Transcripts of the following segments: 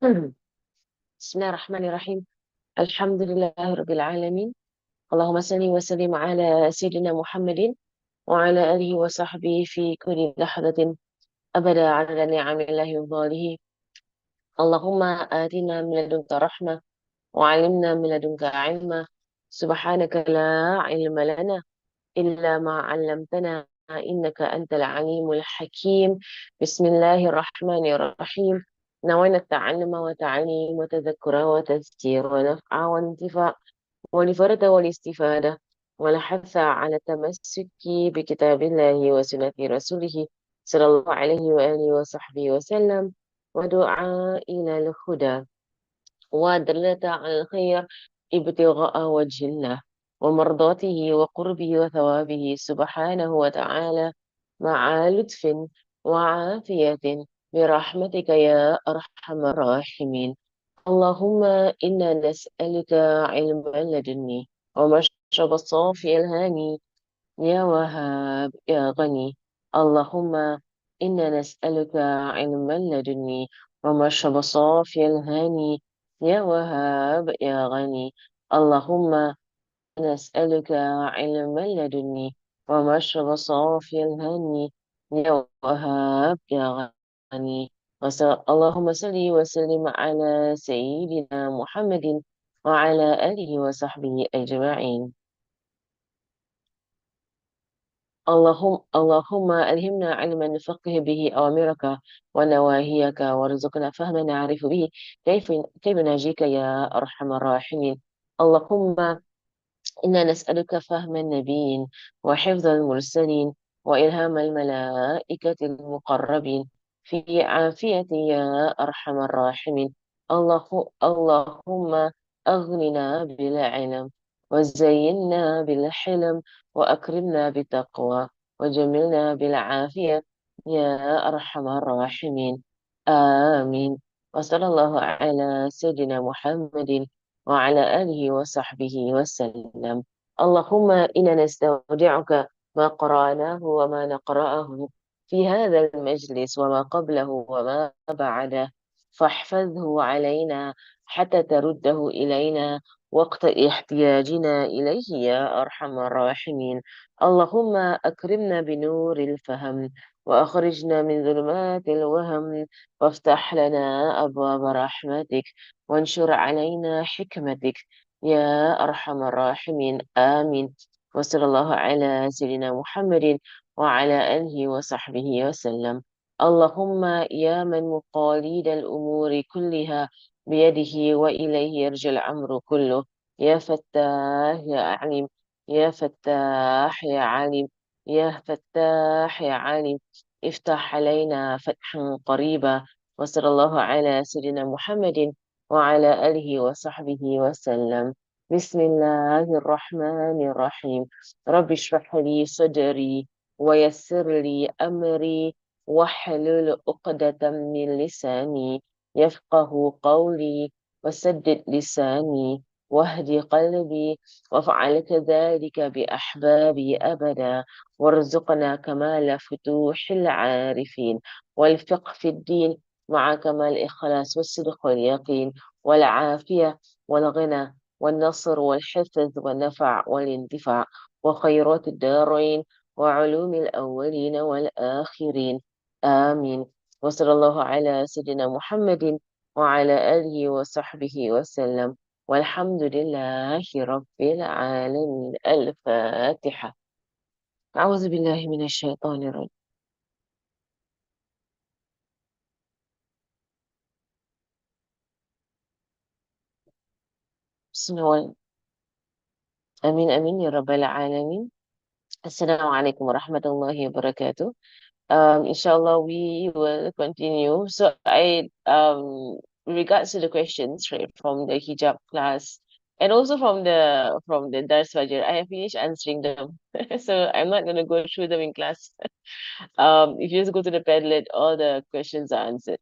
بسم الله الرحمن الرحيم. الحمد لله رب العالمين. اللهم صل وسلم على سيدنا محمد وعلى آله وصحبه في كل لحظة أبدا عدد نعم الله وفضله. اللهم آتنا من لدنك رحمة وعلمنا من لدنك علما. سبحانك لا علم لنا إلا ما علمتنا إنك أنت العليم الحكيم. بسم الله الرحمن الرحيم. نوينا التعلم وتعليم وتذكر وتذكير ونفع وانتفاع والفرد والاستفادة والحث على التمسك بكتاب الله وسنة رسوله صلى الله عليه وآله وصحبه وسلم ودعاء إلى الهدى ودلة على الخير ابتغاء وجه الله ومرضاته وقربه وثوابه سبحانه وتعالى مع لطف وعافية برحمتك يا أرحم الراحمين. اللهم إنا نسألك علما لدني ومشرب الصافي الهاني يا وهاب يا غني. اللهم إنا نسألك علما لدني ومشرب صافي الهاني يا وهاب يا غني. اللهم نسألك علما لدني ومشرب صافي الهني يا وهاب يا غني. اللهم صل وسلم على سيدنا محمد وعلى آله وصحبه أجمعين. اللهم ألهمنا علما نفقه به أوامرك ونواهيك وارزقنا فهما نعرف به كيف نجيك يا أرحم الراحمين. اللهم إنا نسألك فهم النبيين وحفظ المرسلين وإلهام الملائكة المقربين في عافية يا أرحم الراحمين. اللهم أغننا بالعلم وزينا بالحلم وأكرمنا بالتقوى وجملنا بالعافية يا أرحم الراحمين. آمين. وصلى الله على سيدنا محمد وعلى آله وصحبه وسلم. اللهم إنا نستودعك ما قرأناه وما نقرأه في هذا المجلس وما قبله وما بعده، فاحفظه علينا حتى ترده إلينا وقت احتياجنا إليه يا أرحم الراحمين. اللهم أكرمنا بنور الفهم وأخرجنا من ظلمات الوهم وافتح لنا أبواب رحمتك وانشر علينا حكمتك يا أرحم الراحمين. آمين. وصلى الله على سيدنا محمد وعلى آله وصحبه وسلم. اللهم يا من مقاليد الأمور كلها بيده وإليه يرجع الأمر كله، يا فتاح يا عليم، يا فتاح يا عليم، يا فتاح يا عليم، افتح علينا فتحا قريبا. وصلى الله على سيدنا محمد وعلى آله وصحبه وسلم. بسم الله الرحمن الرحيم. رب اشرح لي صدري ويسر لي أمري واحلل عقدة من لساني يفقه قولي وسدد لساني واهد قلبي وافعل كذلك بأحبابي أبدا. وارزقنا كمال فتوح العارفين والفقه في الدين مع كمال الإخلاص والصدق واليقين والعافية والغنى والنصر والحفظ والنفع والانتفاع وخيرات الدارين وعلوم الأولين والآخرين. آمين. وصلى الله على سيدنا محمد وعلى آله وصحبه وسلم والحمد لله رب العالمين. الفاتحة. أعوذ بالله من الشيطان الرجيم. بسم الله. آمين آمين يا رب العالمين. السلام عليكم ورحمة الله وبركاته. Inshallah, we will continue. So regards to the questions right from the hijab class and also from the Dars Fajr, I have finished answering them. So I'm not gonna go through them in class. If you just go to the Padlet, all the questions are answered.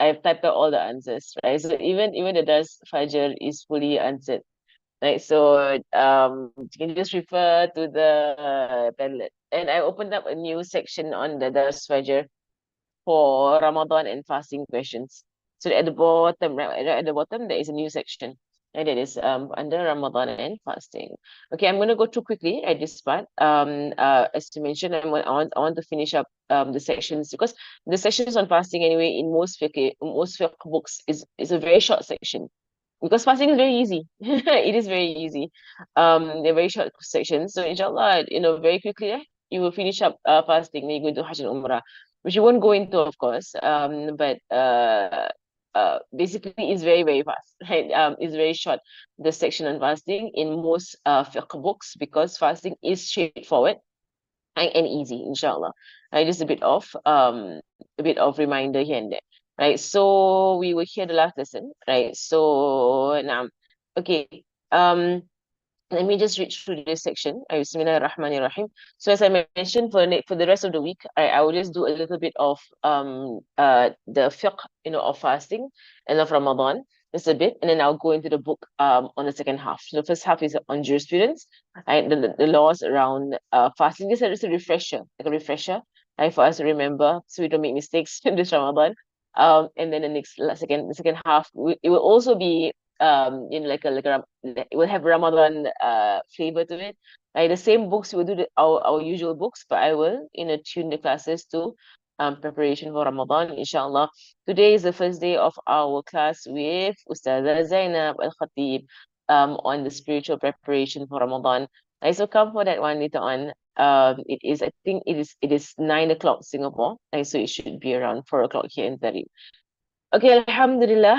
I've typed out all the answers, right? So even the Dars Fajr is fully answered. Right, so you can just refer to the Padlet. And I opened up a new section on the Dars Fajr for Ramadan and fasting questions. So at the bottom, right at the bottom, there is a new section. And that is under Ramadan and fasting. Okay, I'm gonna go through quickly at this part. As you mentioned, I want to finish up the sections because the sections on fasting anyway in most fiqh books is a very short section because fasting is very easy. It is very easy. They're very short sections. So inshallah, very quickly, you will finish up fasting, then you go into Hajj and Umrah, which you won't go into, of course. But basically, it's very, very fast, right? It's very short, the section on fasting in most fiqh books because fasting is straightforward and easy, inshallah. Right, just a bit of reminder here and there. Right. So we will hear the last lesson. Right. So now, okay. Um let me just read through this section. Bismillahirrahmanirrahim. So as I mentioned, for the rest of the week, I will just do a little bit of the fiqh, of fasting and of Ramadan, just a bit, and then I'll go into the book on the second half. So the first half is on jurisprudence, right? The laws around fasting. Just a refresher, like a refresher, right, for us to remember, so we don't make mistakes in this Ramadan. And then the second half, it will also be it will have Ramadan flavor to it. Like the same books we will do our usual books, but I will tune the classes to preparation for Ramadan, inshallah. Today is the first day of our class with Ustazah Zainab Al Khatib on the spiritual preparation for Ramadan. I so come for that one later on. I think it is 9 o'clock Singapore. So it should be around 4 o'clock here in Tarim. Okay, Alhamdulillah.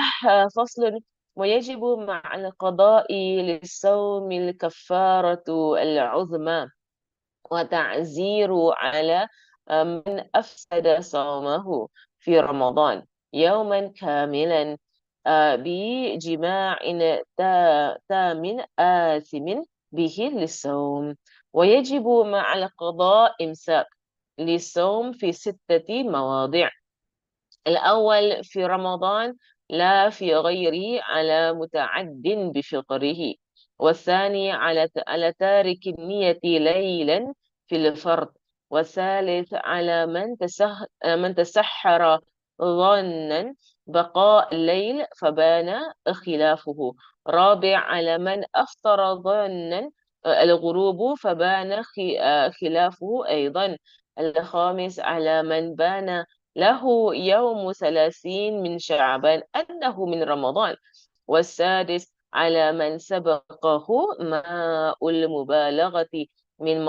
فصل ويجب مع القضاء للصوم الكفارة العظمى وتعزير على من أفسد صومه في رمضان يوما كاملا بجماع تام آثم به للصوم ويجب مع القضاء إمساك للصوم في 6 مواضع. الأول في رمضان لا في غيره على متعد بفطره، والثاني على تارك النية ليلا في الفرض، والثالث على من تسحر ظنا بقاء الليل فبان خلافه، رابع على من أفطر ظنا الغروب فبان خلافه أيضا، الخامس على من بان له يوم 30 من شعبان أنه من رمضان، والسادس على من سبقه ماء المبالغة من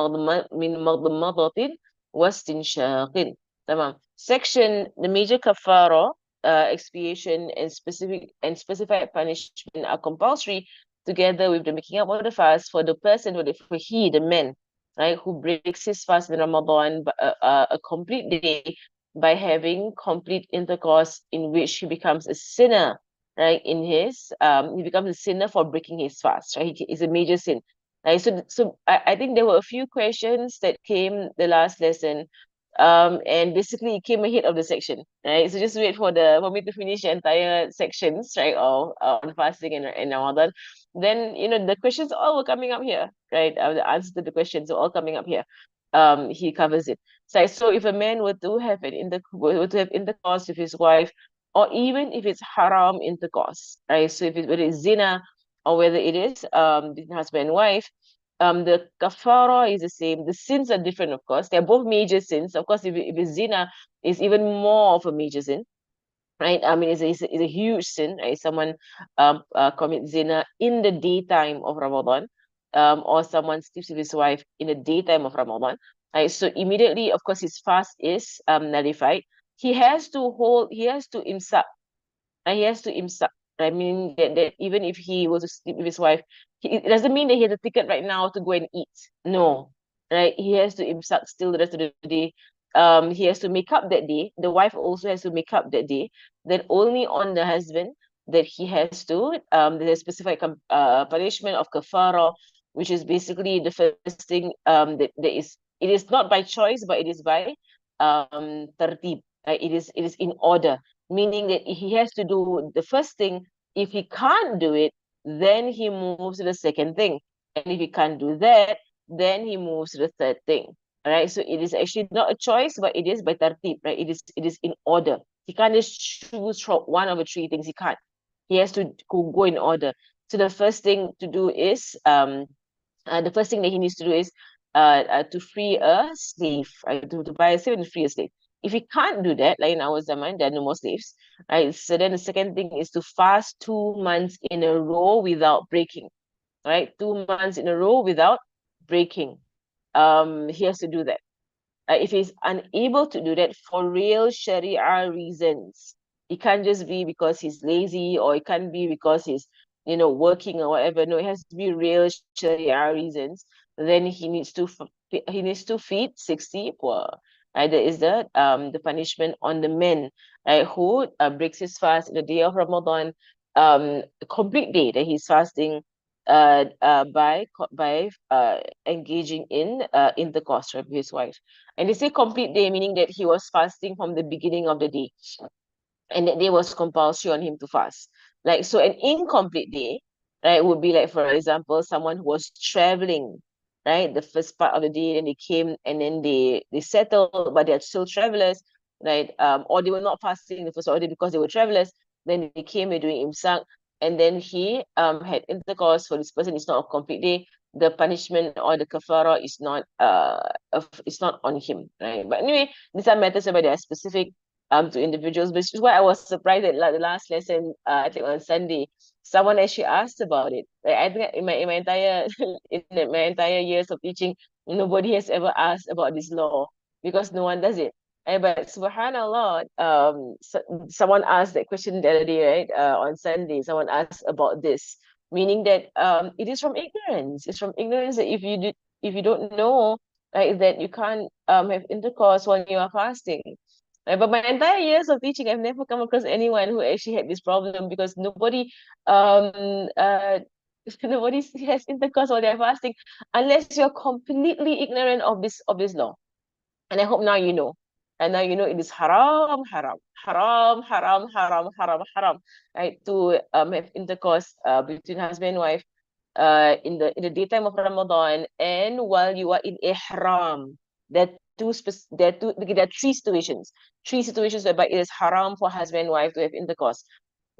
مضمضة واستنشاق. تمام. Section the major kafara, expiation and specified punishment are compulsory together with the making up of the fast for the person, for he, the man, right, who breaks his fast in Ramadan a complete day by having complete intercourse, in which he becomes a sinner, right? He becomes a sinner for breaking his fast, right? It's a major sin. Right? So I think there were a few questions that came the last lesson, and basically it came ahead of the section, right? So just wait for me to finish the entire sections, right, of on fasting and Ramadan. Then the questions all were coming up here, right? The answers to the questions are all coming up here. He covers it. So if a man were to have intercourse with his wife, or even if it's haram intercourse, right? So whether it's zina or whether it is between husband and wife, the kafara is the same. The sins are different, of course. They're both major sins. Of course, if it's zina, it's even more of a major sin, right? I mean, it's a huge sin, right? Someone commits zina in the daytime of Ramadan, or someone sleeps with his wife in the daytime of Ramadan, right? So immediately, of course, his fast is nullified. He has to imsak, and he has to imsak. I mean that even if he was to sleep with his wife, it doesn't mean that he has a ticket right now to go and eat. No, right? He has to imsak still the rest of the day. He has to make up that day. The wife also has to make up that day. Then only on the husband that he has to there's a specific punishment of kafara, which is basically the first thing that there is. It is not by choice, but it is by tartib. It is in order, meaning that he has to do the first thing. If he can't do it, then he moves to the second thing. And if he can't do that, then he moves to the third thing. All right. So it is actually not a choice, but it is by tartib, right? It is in order. He can't just choose from one of the three things. He can't. He has to go in order. So the first thing to do is the first thing that he needs to do is to free a slave, right? To buy a slave and free a slave. If he can't do that, like in our Zaman, there are no more slaves, right? So then the second thing is to fast 2 months in a row without breaking, right? 2 months in a row without breaking. He has to do that. If he's unable to do that for real Sharia reasons, it can't just be because he's lazy or it can't be because he's, working or whatever. No, it has to be real Sharia reasons. Then he needs to feed 60 poor. Right? That is the punishment on the man, right, who breaks his fast in the day of Ramadan, a complete day that he's fasting by engaging in intercourse with his wife. And they say complete day, meaning that he was fasting from the beginning of the day, and that day was compulsory on him to fast. Like, so an incomplete day, right, would be like, for example, someone who was traveling, right, the first part of the day, then they came and then they settled, but they're still travelers, right? Or they were not fasting the first order because they were travelers. Then they came, they're doing imsak, and then he had intercourse. For this person, it's not a complete day. The punishment or the kafara is not on him, right? But anyway, these are matters where they are specific to individuals, which is why I was surprised that like the last lesson, I think on Sunday, someone actually asked about it. Like, I think in my entire my entire years of teaching, nobody has ever asked about this law because no one does it. But subhanallah, someone asked that question the other day, right? On Sunday, someone asked about this, meaning that it is from ignorance. It's from ignorance that if you don't know, right, that you can't have intercourse when you are fasting. But my entire years of teaching, I've never come across anyone who actually had this problem because um uh nobody has intercourse while they're fasting unless you're completely ignorant of this law. And I hope now you know. And now you know it is haram, haram, haram, haram, haram, haram, haram, right? To have intercourse between husband and wife in the daytime of Ramadan and while you are in ihram. There are there are three situations whereby it is haram for husband and wife to have intercourse.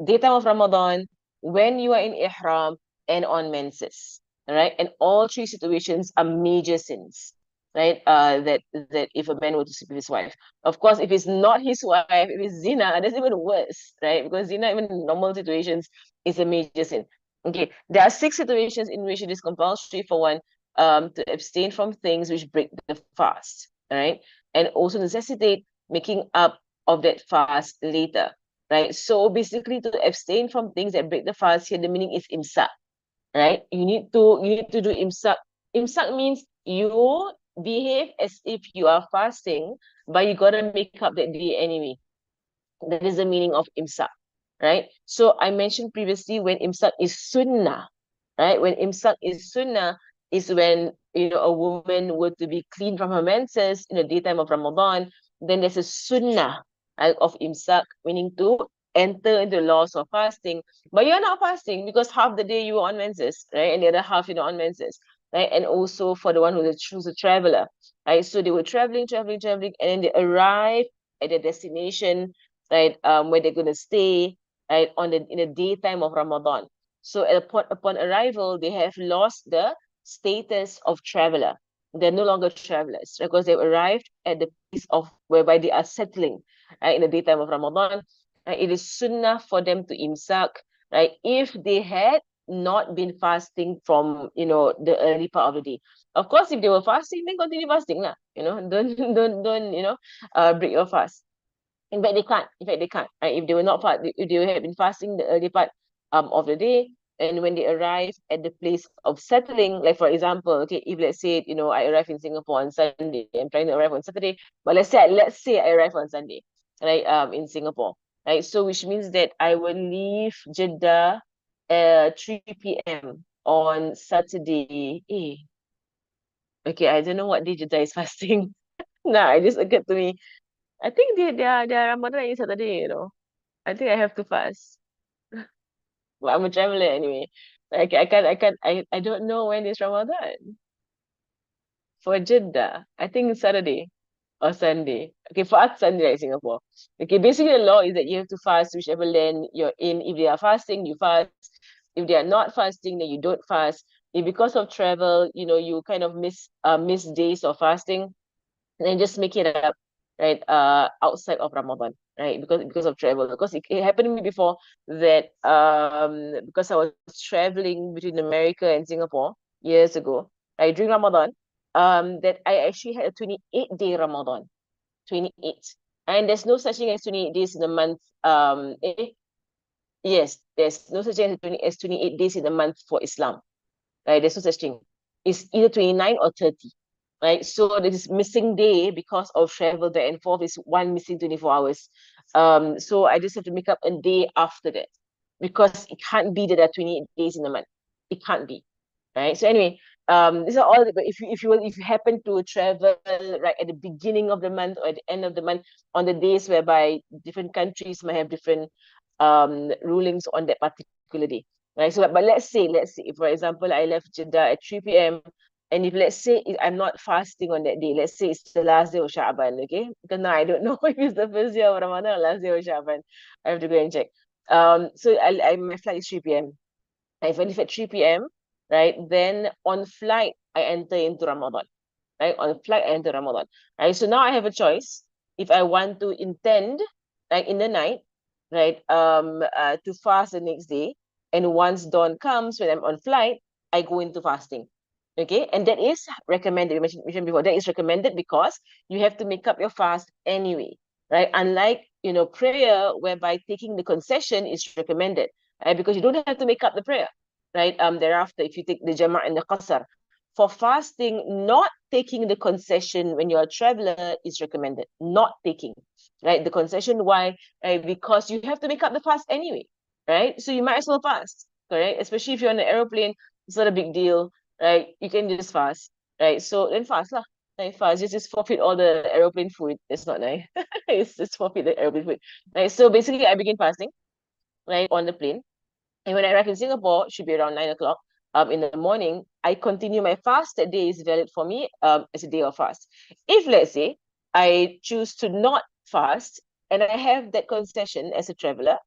Daytime of Ramadan, when you are in ihram, and on menses. Right? And all three situations are major sins. Right? That if a man were to sleep with his wife. Of course, if it's not his wife, if it's zina, that's even worse, right? Because zina, even in normal situations, is a major sin. Okay, there are six situations in which it is compulsory for one to abstain from things which break the fast, right? And also necessitate making up of that fast later, right? So basically, to abstain from things that break the fast here, the meaning is imsak, right? You need to do imsak. Imsak means you behave as if you are fasting, but you gotta make up that day anyway. That is the meaning of imsak, right? So I mentioned previously when imsak is sunnah, right? When imsak is sunnah is when a woman were to be clean from her menses in the daytime of Ramadan, then there's a sunnah, right, of imsak, meaning to enter into the laws of fasting. But you're not fasting because half the day you were on menses, right? And the other half you're not on menses, right? And also for the one who's a traveler, right? So they were traveling, traveling, traveling, and then they arrive at their destination, right? Where they're gonna stay, right? In the daytime of Ramadan. So upon arrival, they have lost the status of traveler. They're no longer travelers because they've arrived at the place of whereby they are settling, right? In the daytime of Ramadan, it is sunnah for them to imsak, right? If they had not been fasting from the early part of the day. Of course, if they were fasting, then continue fasting lah. Don't break your fast. In fact, they can't. In fact, they can't. Right? If they were not fast, if they had been fasting the early part of the day, and when they arrive at the place of settling, like for example, okay, if let's say I arrive in Singapore on Sunday, I'm trying to arrive on Saturday, but let's say I arrive on Sunday, right? In Singapore, right? So which means that I will leave Jeddah 3 p.m. on Saturday. Okay, I don't know what day Jeddah is fasting. Nah, it just occurred to me. I think their Ramadan is Saturday. I think I have to fast. But I'm a traveler anyway. Like I don't know when is Ramadan for Jeddah. I think it's Saturday. or Sunday. Okay, for us, Sunday, like Singapore. Okay, basically the law is that you have to fast whichever land you're in. If they are fasting, you fast. If they are not fasting, then you don't fast. If because of travel, you kind of miss days of fasting, then just make it up, right? Outside of Ramadan, right? Because of travel. Because it happened to me before that because I was traveling between America and Singapore years ago, right? During Ramadan, that I actually had a 28-day Ramadan. 28. And there's no such thing as 28 days in a month. Yes, there's no such thing as 28 days in a month for Islam, right? There's no such thing. It's either 29 or 30, right? So this missing day because of travel back and forth is one missing 24 hours. So I just have to make up a day after that because it can't be that there are 28 days in a month. It can't be, right? So anyway, these are all. But if you happen to travel right at the beginning of the month or at the end of the month on the days whereby different countries might have different rulings on that particular day, right? So, but let's say, if, for example, I left Jeddah at 3 p.m. and if let's say I'm not fasting on that day, let's say it's the last day of Sha'ban, okay? Because now I don't know if it's the first day of Ramadan or last day of Sha'ban. I have to go and check. So my flight is 3 p.m. If I leave at 3 p.m., right, then on flight, I enter into Ramadan, right? On flight, I enter Ramadan, right? So now I have a choice. If I want to intend, like in the night, right, to fast the next day, and once dawn comes, when I'm on flight, I go into fasting. Okay, and that is recommended. We mentioned before that is recommended because you have to make up your fast anyway, right? Unlike prayer, whereby taking the concession is recommended, right? Because you don't have to make up the prayer, right? Thereafter, if you take the jama' and the qasr, for fasting, not taking the concession when you're a traveler is recommended. Not taking, right? The concession, why? Right? Because you have to make up the fast anyway, right? So you might as well fast, correct? Especially if you're on an aeroplane, it's not a big deal, right? You can just fast, right? So then fast lah. Like fast, just forfeit all the aeroplane food. It's not nice. It's just forfeit the aeroplane food, right? So basically, I begin fasting, right, on the plane. And when I arrive in Singapore, it should be around 9 o'clock in the morning, I continue my fast. That day is valid for me as a day of fast. If, let's say, I choose to not fast and I have that concession as a traveler,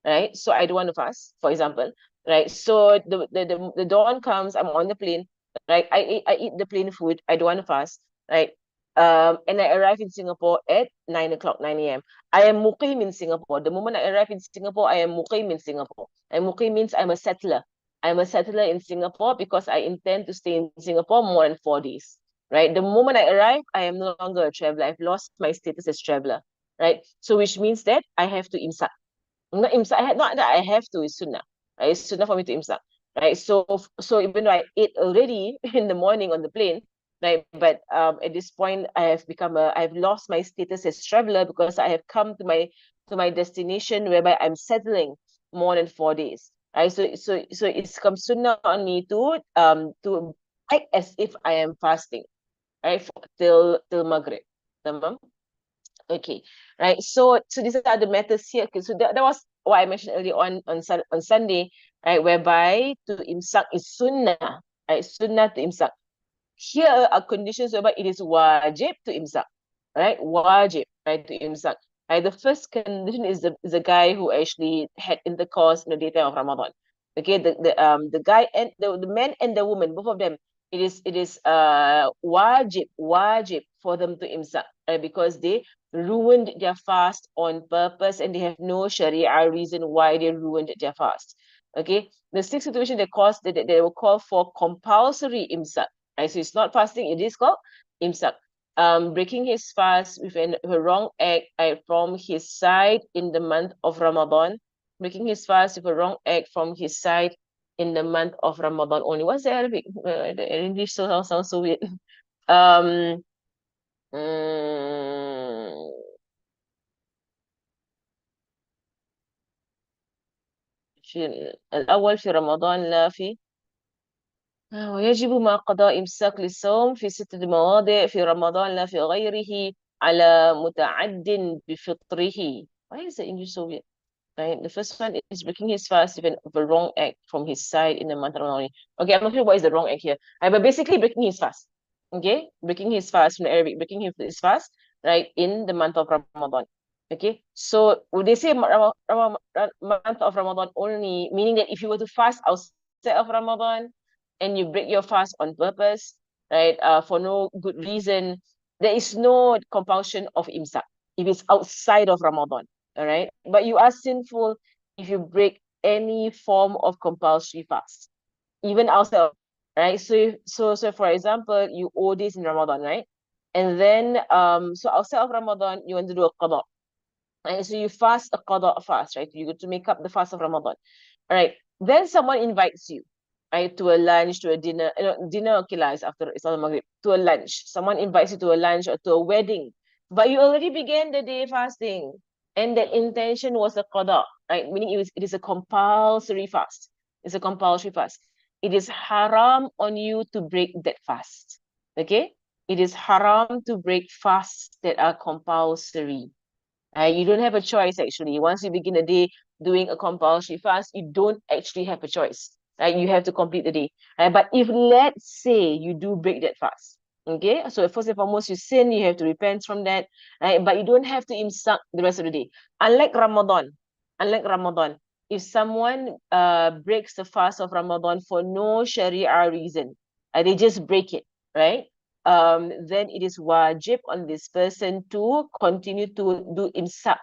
right? So I don't want to fast, for example, right? So the dawn comes, I'm on the plane, right? I eat the plane food, I don't want to fast, right? And I arrive in Singapore at 9 o'clock, 9 a.m. I am muqim in Singapore. The moment I arrive in Singapore, I am muqim in Singapore. And muqim means I'm a settler. I'm a settler in Singapore because I intend to stay in Singapore more than 4 days. Right. The moment I arrive, I am no longer a traveler. I've lost my status as traveler. Right. So which means that I have to imsak. Not imsak. Not that I have to. It's sunnah. Right. It's sunnah for me to imsak. Right. So even though I ate already in the morning on the plane, right. But at this point, I've lost my status as traveler because I have come to my destination whereby I'm settling more than 4 days. Right. So it's come sunnah on me to act as if I am fasting, right? Till Maghrib. Tamam? Okay. Right. So these are the matters here. Okay, so that was what I mentioned earlier on Sunday, right? Whereby to imsak is sunnah. Right? Sunnah to imsak. Here are conditions whereby it is wajib to imsak, right? Wajib, right, to imsak. Right, the first condition is the guy who actually had intercourse in the daytime of Ramadan. Okay, the guy and the man and the woman, both of them, it is wajib for them to imsak, right? Because they ruined their fast on purpose and they have no Sharia reason why they ruined their fast. Okay, the sixth situation they will call for compulsory imsak. Right? So it's not fasting, it is called imsak. Breaking his fast with a wrong act from his side in the month of Ramadan. Breaking his fast with a wrong act from his side in the month of Ramadan only. What's the Arabic? The English sounds so weird. Um, mm, في الأول في رمضان لا في ويجب مع قضاء إمساك للصوم في 6 مواضع في رمضان لا في غيره على متعد بفطره. Why is the English so weird? Right? The first one is breaking his fast even of a wrong act from his side in the month of Ramadan. Okay, I'm not sure what is the wrong act here. But basically breaking his fast. Okay? Breaking his fast from the Arabic, breaking his fast. right, in the month of Ramadan. Okay, so when they say month of Ramadan only, meaning that if you were to fast outside of Ramadan and you break your fast on purpose, right, for no good reason, there is no compulsion of imsak if it's outside of Ramadan. All right, but you are sinful if you break any form of compulsory fast, even outside of, right? So for example, you owe this in Ramadan, right? And then so outside of Ramadan, you want to do a qada. Right? So you fast a qada fast, right? You go to make up the fast of Ramadan. All right. Then someone invites you, right, to a lunch, to a dinner. Dinner, okay, lah, it's after Maghrib. To a lunch. Someone invites you to a lunch or to a wedding. But you already began the day fasting. And the intention was a qada, right? Meaning it is a compulsory fast. It's a compulsory fast. It is haram on you to break that fast. Okay? It is haram to break fasts that are compulsory. You don't have a choice actually. Once you begin a day doing a compulsory fast, you don't actually have a choice. Right? You have to complete the day. Right? But if let's say you do break that fast, okay, so first and foremost, you sin, you have to repent from that, right? But you don't have to imsak the rest of the day. Unlike Ramadan, if someone breaks the fast of Ramadan for no Sharia reason, they just break it, right? Then it is wajib on this person to continue to do imsak,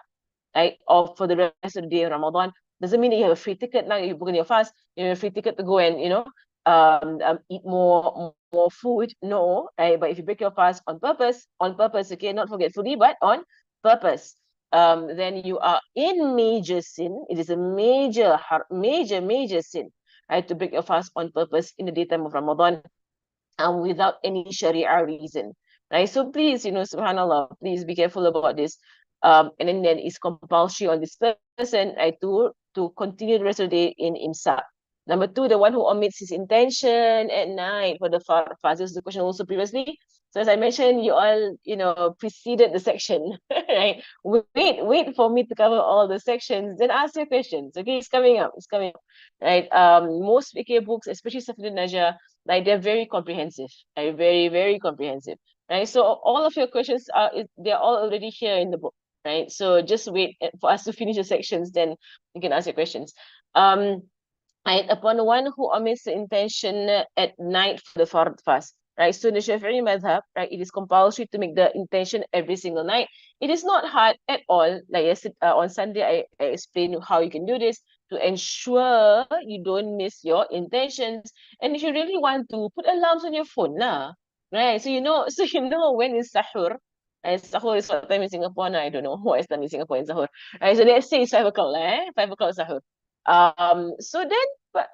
right? Or for the rest of the day of Ramadan. Doesn't mean that you have a free ticket now, you book in your fast, you have a free ticket to go and, eat more food. No, right? But if you break your fast on purpose, okay, not forgetfully, but on purpose, then you are in major sin. It is a major sin, right? To break your fast on purpose in the daytime of Ramadan, without any Sharia reason. Right? So please, subhanAllah, please be careful about this. And then it's compulsory on this person, right, to continue the rest of the day in imsak. Number two, the one who omits his intention at night for the fast. This is the question also previously. So as I mentioned, you all, preceded the section, right? Wait for me to cover all the sections, then ask your questions. Okay, it's coming up. It's coming up. Right. Most PK books, especially Safinatunnajah, like they're very comprehensive, right? Very, very comprehensive. Right. So all of your questions they're all already here in the book, right? So just wait for us to finish the sections, then you can ask your questions. Um, right, upon one who omits the intention at night for the fard fast, right? So in the Shafi'i madhab, right, it is compulsory to make the intention every single night. It is not hard at all. Like yesterday, on Sunday, I explained how you can do this to ensure you don't miss your intentions. And if you really want to, put alarms on your phone, lah. Right? So you know, when is sahur. And sahur is what time in Singapore now? I don't know what is time in Singapore in sahur. Right? So let's say it's 5 o'clock, lah, 5 o'clock sahur. So then, but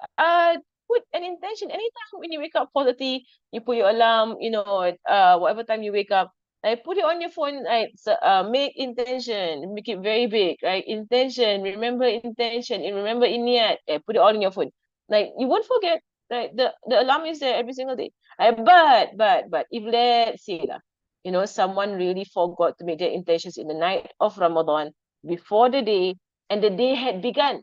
put an intention. Anytime when you wake up 4:30, you put your alarm, whatever time you wake up, like put it on your phone, right? So make intention, make it very big, right? Intention, remember intention, and remember in niat, put it all in your phone. Like you won't forget, right? The alarm is there every single day. But if let's say lah, someone really forgot to make their intentions in the night of Ramadan before the day, and the day had begun.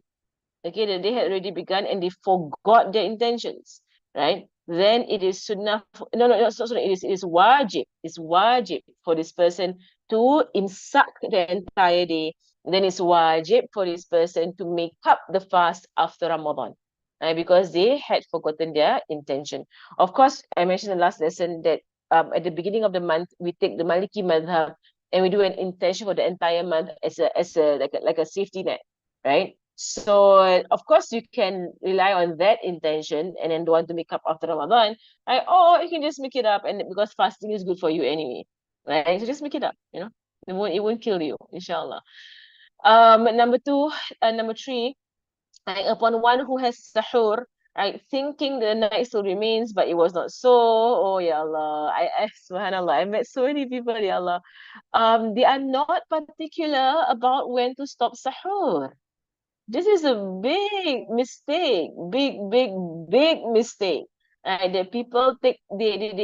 Okay, the day had already begun and they forgot their intentions, right? Then it is sunnah. No, it's not sunnah. It is wajib. It's wajib for this person to imsak the entire day. Then it's wajib for this person to make up the fast after Ramadan, right? Because they had forgotten their intention. Of course, I mentioned in the last lesson that at the beginning of the month we take the Maliki madhab and we do an intention for the entire month as a like a safety net, right? So of course you can rely on that intention and then don't want to make up after Ramadan, right? Or you can just make it up, and because fasting is good for you anyway, right? So just make it up, it won't kill you, inshallah. Number three, right, upon one who has sahur, right, thinking the night still remains, but it was not so. Oh ya Allah, subhanallah, I met so many people, ya Allah. They are not particular about when to stop sahur. This is a big mistake, big mistake. That people they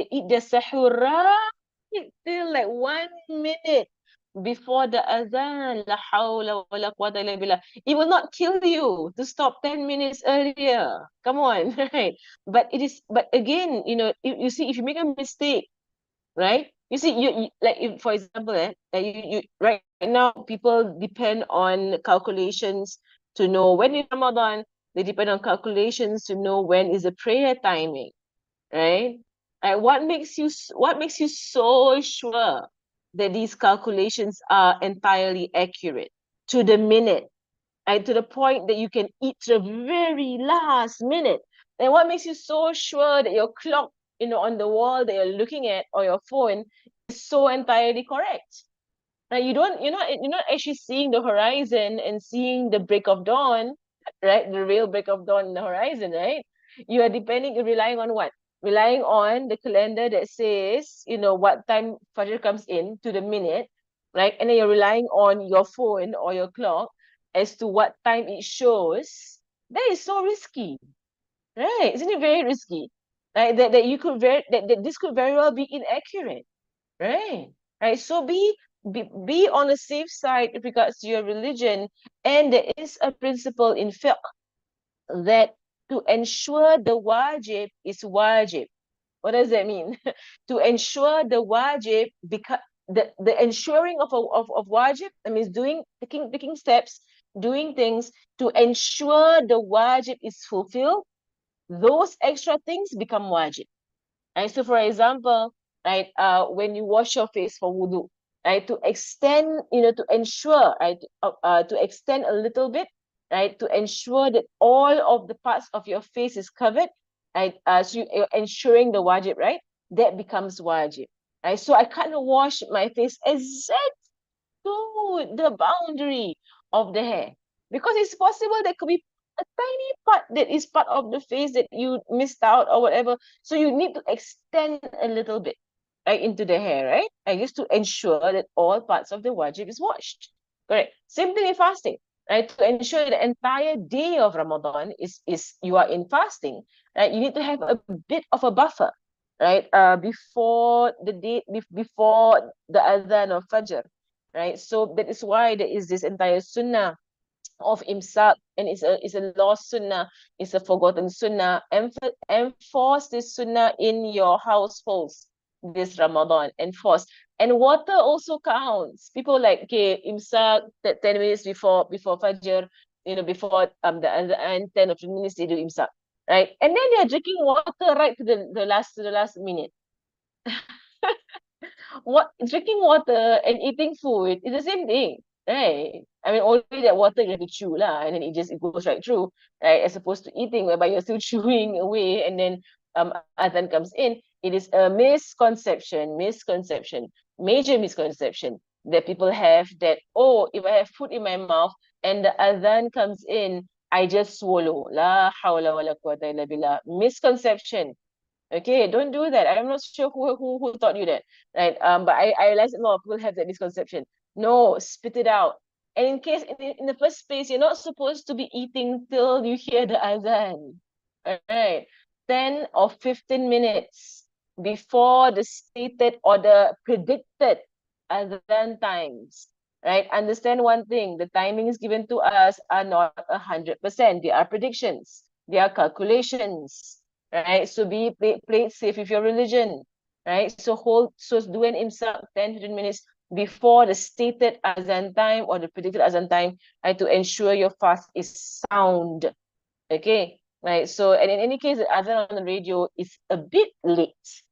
eat the sahur right till like 1 minute before the azan. La hawla wa la quwwata illa billah. It will not kill you to stop 10 minutes earlier. Come on, right? But again, you see, if you make a mistake, right? You see, you like if, for example, you right now people depend on calculations to know when is Ramadan. They depend on calculations to know when is the prayer timing, right? And what makes you so sure that these calculations are entirely accurate to the minute, and to the point that you can eat to the very last minute? And what makes you so sure that your clock, on the wall that you're looking at or your phone is so entirely correct? Now you're not actually seeing the horizon and seeing the break of dawn, right? The real break of dawn in the horizon, right? You are relying on what? Relying on the calendar that says, what time Fajr comes in to the minute, right? And then you're relying on your phone or your clock as to what time it shows. That is so risky, right? Isn't it very risky? Right? That you could that this could very well be inaccurate. Right. Right. So be on the safe side with regards to your religion. And there is a principle in fiqh that to ensure the wajib is wajib. What does that mean? To ensure the wajib, because the ensuring of wajib, I mean taking steps, doing things to ensure the wajib is fulfilled, those extra things become wajib. Right? So for example, right, when you wash your face for wudu, right, to extend, to ensure, right, to extend a little bit, right, to ensure that all of the parts of your face is covered, right, so you're ensuring the wajib, right, that becomes wajib, right? So I can't wash my face exact to the boundary of the hair, because it's possible there could be a tiny part that is part of the face that you missed out or whatever. So you need to extend a little bit, right, into the hair, right? And just to ensure that all parts of the wajib is washed. Correct. Same thing in fasting, right? To ensure the entire day of Ramadan is you are in fasting, right? You need to have a bit of a buffer, right? Before the day, before the adhan of Fajr, right? So that is why there is this entire sunnah of imsak, and it's a lost sunnah, it's a forgotten sunnah. Enforce this sunnah in your households this Ramadan. Enforce. And water also counts. People like, okay, imsak, 10 minutes before Fajr, before and 10 or 15 minutes they do imsak, right? And then they're drinking water right to the last minute. What drinking water and eating food is the same thing, right? I mean, only that water you have to chew lah, and then it goes right through, right? As opposed to eating, whereby you're still chewing away, and then adhan comes in. It is a major misconception that people have, that, oh, if I have food in my mouth and the adhan comes in, I just swallow. La hawla wa la quwwata illa billah. Misconception. Okay, don't do that. I'm not sure who taught you that, right? But I realize a lot of people have that misconception. No, spit it out. And in case in the first place, you're not supposed to be eating till you hear the azan. All right. 10 or 15 minutes before the stated or the predicted azan times. Right? Understand one thing, the timings given to us are not 100%. They are predictions. They are calculations, right? So play it safe with your religion, right? So do an imsak 10, 15 minutes before the stated azan time or the predicted azan time, right? To ensure your fast is sound, okay? Right, so, and in any case, the azan on the radio is a bit late,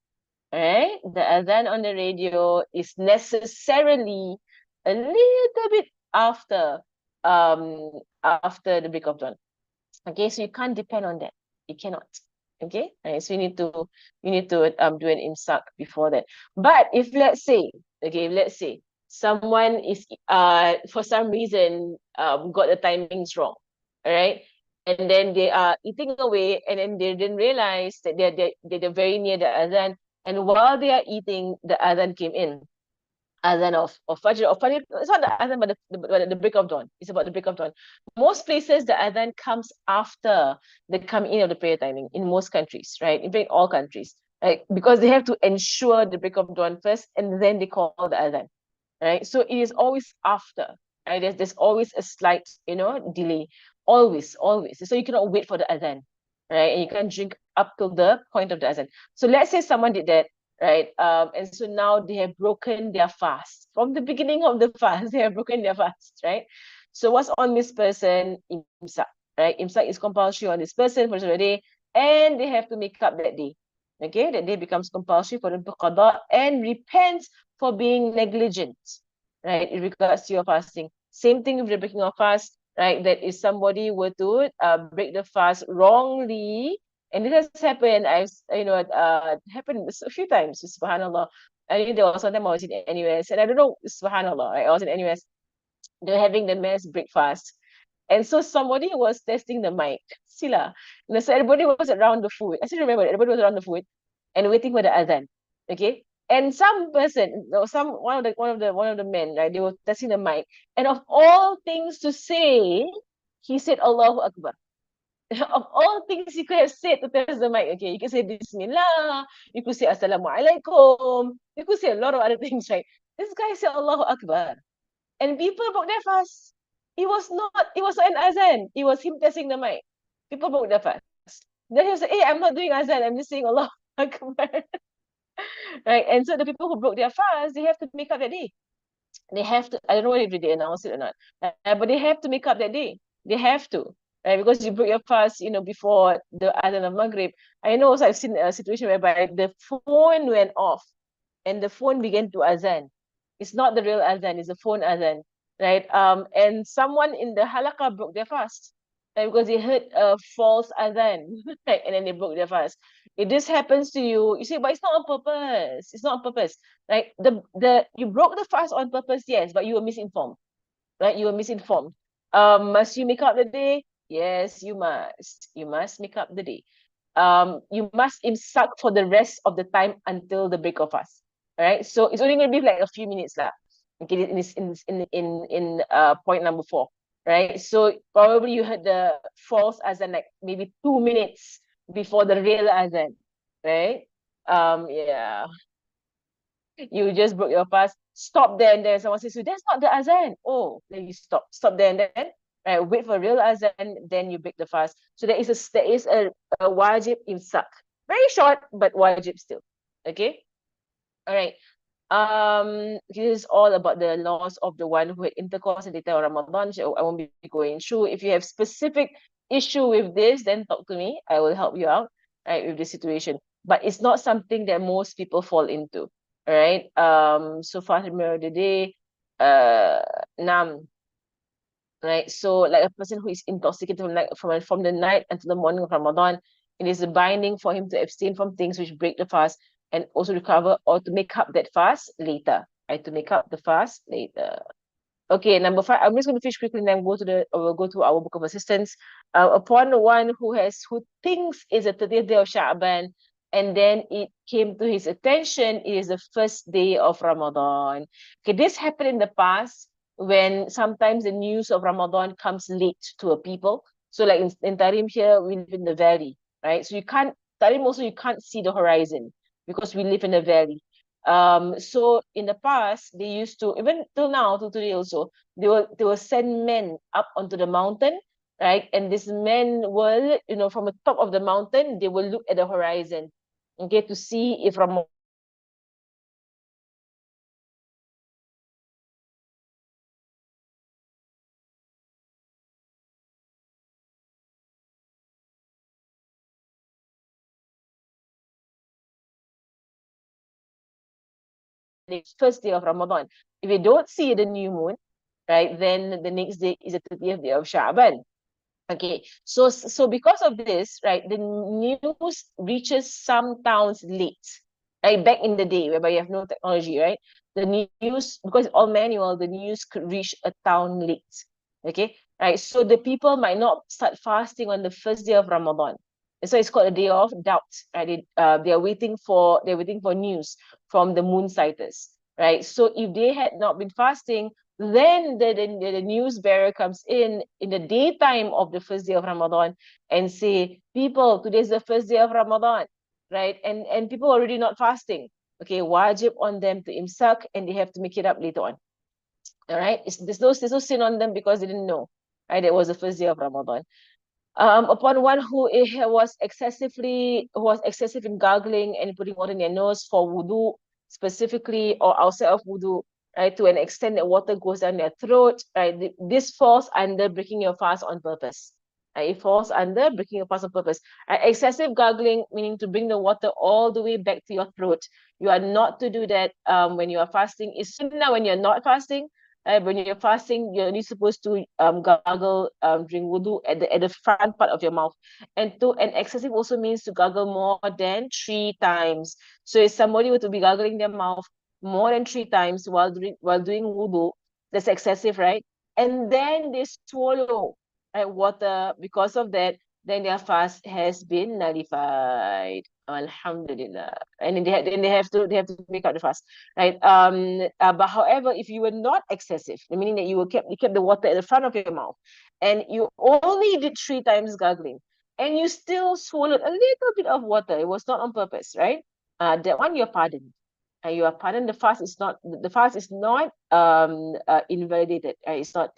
right? The adhan on the radio is necessarily a little bit after the break of dawn. Okay, so you can't depend on that. You cannot. Okay, right, so you need to do an imsak before that. But if let's say someone is for some reason got the timings wrong, all right, and then they are eating away, and then they didn't realize that they're very near the adhan, and while they are eating, the adhan came in. Adhan of Fajr. Or Fajr, it's not the adhan, but the break of dawn. It's about the break of dawn. Most places, the adhan comes after the come in of the prayer timing in most countries, right? In fact, all countries, right? Because they have to ensure the break of dawn first, and then they call the adhan, right? So it is always after, right? There's always a slight, delay. Always, always. So you cannot wait for the adhan, right? And you can't drink up till the point of the adhan. So let's say someone did that, right? And so now they have broken their fast. From the beginning of the fast, they have broken their fast, right? So what's on this person? Imsak, right? Imsak is compulsory on this person for the day, and they have to make up that day. Okay, that day becomes compulsory for them to qada and repent for being negligent, right? In regards to your fasting. Same thing with the breaking of fast, right? That if somebody were to break the fast wrongly, and this has happened, happened a few times, subhanallah. I think there was one time I was in NUS, and I don't know, subhanallah, right? I was in NUS, they're having the mass breakfast. And so somebody was testing the mic, Sila. And so everybody was around the food. I still remember everybody was around the food and waiting for the adhan. Okay. And some person, or some one of the men, right, they were testing the mic. And of all things to say, he said Allahu Akbar. Of all things you could have said to test the mic, okay, you could say Bismillah, you could say Assalamualaikum, you could say a lot of other things, right? This guy said Allahu Akbar. And people broke their fast. It was an azan. It was him testing the mic. People broke their fast. Then he was like, hey, I'm not doing azan. I'm just saying Allah Akbar. Right? And so the people who broke their fast, they have to make up that day. They have to, I don't know if they announced it or not, but they have to make up that day. They have to. Right? Because you broke your fast, before the Adhan of Maghrib. I know also I've seen a situation whereby the phone went off and the phone began to azan. It's not the real azan, it's the phone azan, right? And someone in the halaqah broke their fast, right? Because they heard a false azan, right? And then they broke their fast. If this happens to you, you say, but it's not on purpose. It's not on purpose, right? The you broke the fast on purpose, yes, but you were misinformed, right? You were misinformed. Must you make up the day? Yes, you must. You must make up the day. You must imsak for the rest of the time until the break of fast. All right. So it's only going to be like a few minutes lah. Okay, in point number 4, right? So probably you heard the false azan like maybe 2 minutes before the real azan, right? Yeah, you just broke your fast. Stop there and then someone says, so that's not the azan. Oh, then you stop there and then. Right, wait for real azan, then you break the fast. So there is a wajib imsak. Very short, but wajib still. Okay. All right. This is all about the laws of the one who had intercourse in the time of Ramadan. So I won't be going through. If you have specific issue with this, then talk to me. I will help you out, right, with the situation. But it's not something that most people fall into. All right. So Fatima the day, Nam, right? So like a person who is intoxicated from the night until the morning of Ramadan, it is a binding for him to abstain from things which break the fast and also recover or to make up that fast later. Right? To make up the fast later. Okay, number 5. I'm just going to finish quickly and then we'll go to our book of assistance. Upon one who thinks is the 30th day of Sha'ban, and then it came to his attention, it is the first day of Ramadan. Okay, this happened in the past when sometimes the news of Ramadan comes late to a people. So like in Tarim here, we live in the valley, right? So Tarim also you can't see the horizon because we live in a valley. So in the past, they used to, even till now, till today also, they will send men up onto the mountain, right? And these men will, from the top of the mountain, they will look at the horizon, okay, to see if Ramadan is first day of Ramadan. If you don't see the new moon, right, then the next day is the 30th day of Sha'ban. Okay, so because of this, right, the news reaches some towns late, right? Back in the day, whereby you have no technology, right? The news, because it's all manual, the news could reach a town late. Okay, right. So the people might not start fasting on the first day of Ramadan. And so it's called a day of doubt, right? They're waiting for news from the moon sighters, right? So if they had not been fasting, then the news bearer comes in the daytime of the first day of Ramadan and say, people, today's the first day of Ramadan, right? And people are already not fasting. Okay, wajib on them to imsak and they have to make it up later on. All right, there's no sin on them because they didn't know, right? It was the first day of Ramadan. Upon one who was excessive in gargling and putting water in their nose for wudu specifically, or outside of wudu, right, to an extent that water goes down their throat, right, this falls under breaking your fast on purpose. It falls under breaking your fast on purpose. Excessive gargling, meaning to bring the water all the way back to your throat. You are not to do that when you are fasting. It's sunnah when you're not fasting. When you're fasting, you're only supposed to gargle during wudu at the front part of your mouth. And excessive also means to gargle more than 3 times. So if somebody were to be gargling their mouth more than 3 times while doing wudu, that's excessive, right? And then they swallow water because of that, then their fast has been nullified. Alhamdulillah. And then they have to make out the fast, right? But however, if you were not excessive, meaning that you kept the water at the front of your mouth, and you only did 3 times gargling, and you still swallowed a little bit of water, it was not on purpose, right? That one you're pardoned. You are pardoned. The fast is not invalidated. It's not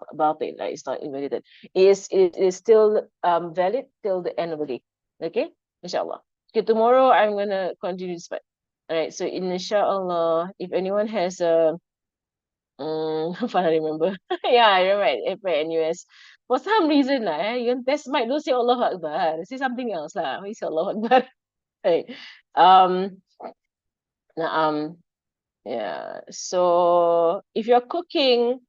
about it. Right? It's not invalidated. It is still valid till the end of the day. Okay, inshallah. Okay, tomorrow I'm gonna continue this part. All right. So inshallah, if anyone has a if I remember. Yeah, I remember at NUS. For some reason, you can test mic, don't say Allah Akbar. Say something else lah. Why say Allah Akbar? Right. Um, um, yeah. So if you're cooking,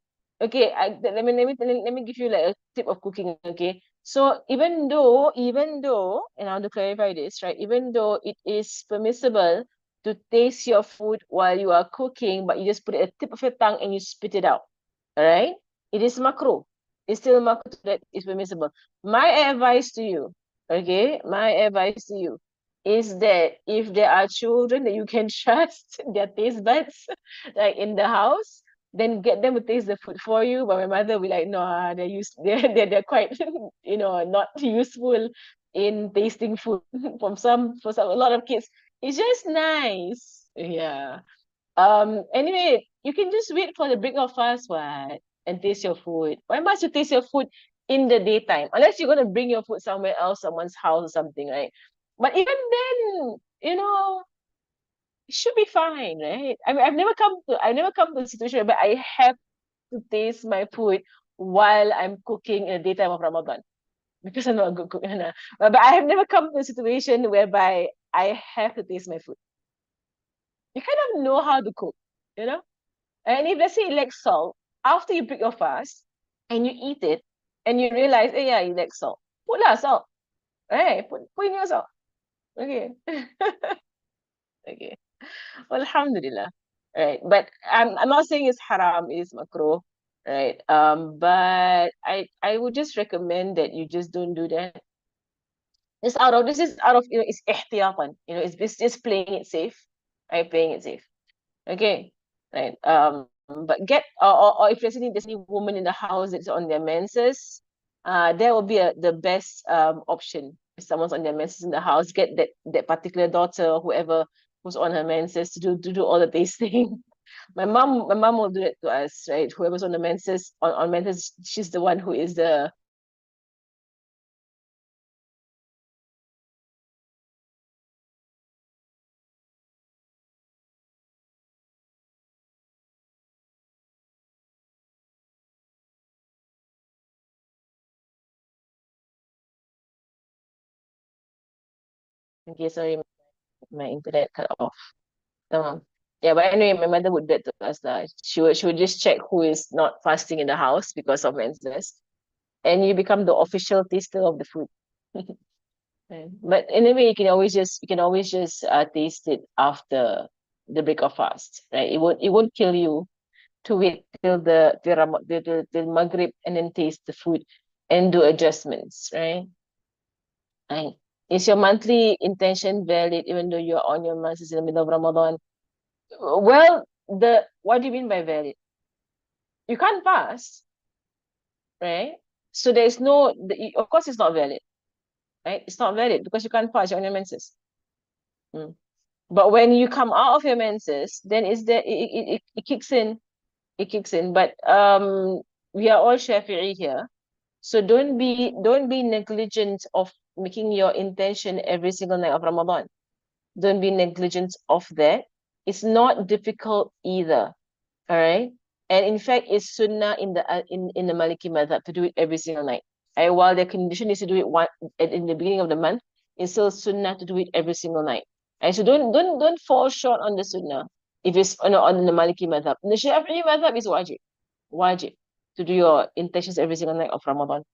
okay, let me give you like a tip of cooking, okay? So even though, and I want to clarify this, right? Even though it is permissible to taste your food while you are cooking, but you just put it at the tip of your tongue and you spit it out, all right? It is makruh. It's still makruh that is permissible. My advice to you, okay? My advice to you is that if there are children that you can trust their taste buds like in the house, then get them to taste the food for you. But my mother will like, no, they're quite not useful in tasting food. For a lot of kids, it's just nice. Yeah. Anyway, you can just wait for the break of fast, what, and taste your food. Why must you taste your food in the daytime? Unless you're gonna bring your food somewhere else, someone's house or something, right? But even then, it should be fine, right? I mean, I've never come to a situation where I have to taste my food while I'm cooking in the daytime of Ramadan because I'm not a good cook. No. But I have never come to a situation whereby I have to taste my food. You kind of know how to cook, you know? And if let's say you lack salt, after you break your fast and you eat it and you realize, oh yeah, you lack salt, put lah salt. Right? Put in your salt. Okay. Okay. Well, alhamdulillah. Right. But I'm not saying it's haram, it is makruh. Right. But I would just recommend that you just don't do that. This is out of it's ihtiyatan. It's just playing it safe. Right, playing it safe. Okay. Right. But or if there's any woman in the house that's on their menses, that will be the best option. If someone's on their menses in the house, get that particular daughter or whoever who's on her menses to do all the tasting. My mom will do it to us, right? Whoever's on the menses on menses, she's the one who is the. Okay, sorry, my internet cut off. Yeah, but anyway, my mother would do that to us. She would just check who is not fasting in the house because of menses, and you become the official taster of the food. Right. But anyway, you can always just taste it after the break of fast, right? It won't kill you to wait till Maghrib and then taste the food and do adjustments, right? Right. Is your monthly intention valid even though you're on your months in the middle of Ramadan? Well, what do you mean by valid? You can't fast, right? So there's of course it's not valid, right? It's not valid because you can't fast, you're on your menses. Mm. But when you come out of your menses, then it kicks in. It kicks in. But we are all Shafi'i here. So don't be negligent of making your intention every single night of Ramadan. Don't be negligent of that. It's not difficult either. All right. And in fact, it's sunnah in the Maliki madhab to do it every single night. And while the condition is to do it one in the beginning of the month, it's still sunnah to do it every single night. And so don't fall short on the sunnah if it's on the Maliki madhab. The Shafi'i madhab is wajib to do your intentions every single night of Ramadan.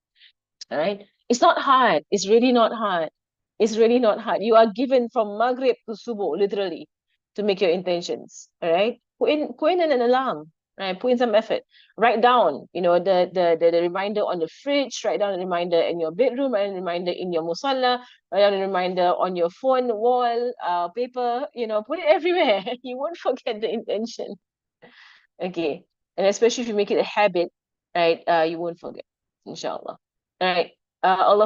All right. It's not hard. It's really not hard. It's really not hard. You are given from Maghrib to Subuh, literally, to make your intentions. All right. Put in an alarm. Right. Put in some effort. Write down, the reminder on the fridge, write down a reminder in your bedroom, write down a reminder in your musalla, write down a reminder on your phone, wall, paper, put it everywhere. You won't forget the intention. Okay. And especially if you make it a habit, right? You won't forget, inshallah. All right. Allah